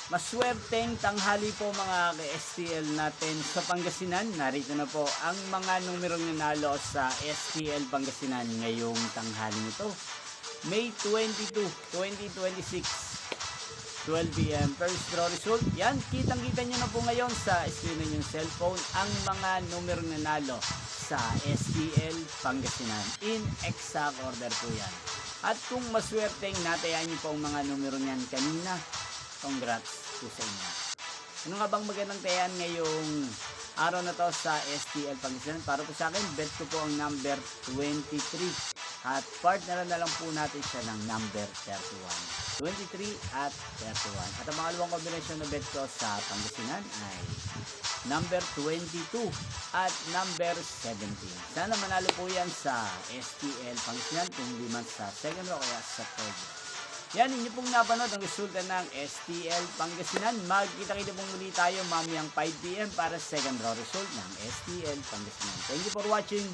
Maswerteng tanghali po mga ka-STL natin sa Pangasinan. Narito na po ang mga numerong nanalo sa STL Pangasinan ngayong tanghali nito. May 22, 2026, 12 p.m. First draw result. Yan, kitang-kita nyo na po ngayon sa screen ng yung cellphone ang mga numerong nanalo sa STL Pangasinan. In exact order po yan. At kung maswerteng natayaan nyo po ang mga numero niyan kanina, congrats po sa inyo. Ano nga bang magandang tayan ngayong araw na to sa STL Pangasinan? Para po sa akin, bet ko po ang number 23. At partner na lang po natin siya ng number 31. 23 at 31. At ang mga luwang kombinasyon na bet ko sa Pangasinan ay number 22 at number 17. Sana manalo po yan sa STL Pangasinan kung di man sa second row kaya sa third row. Yan, inyo pong napanood ang resulta ng STL Pangasinan. Magkita-kita pong muli tayo mamayang 5 p.m. para sa second row result ng STL Pangasinan. Thank you for watching.